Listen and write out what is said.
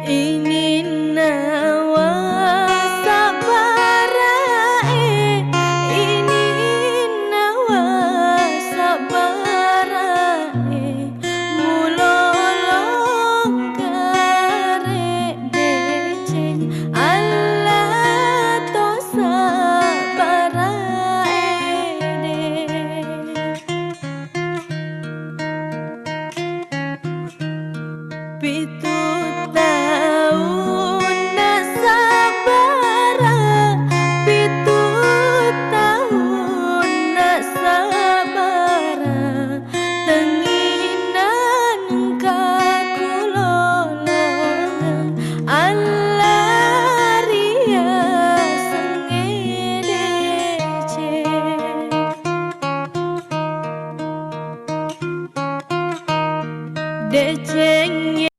Ingin nawa sabarae, ingin nawa sabarae, mulolong kare deceng Allah to sabarae de. Pitu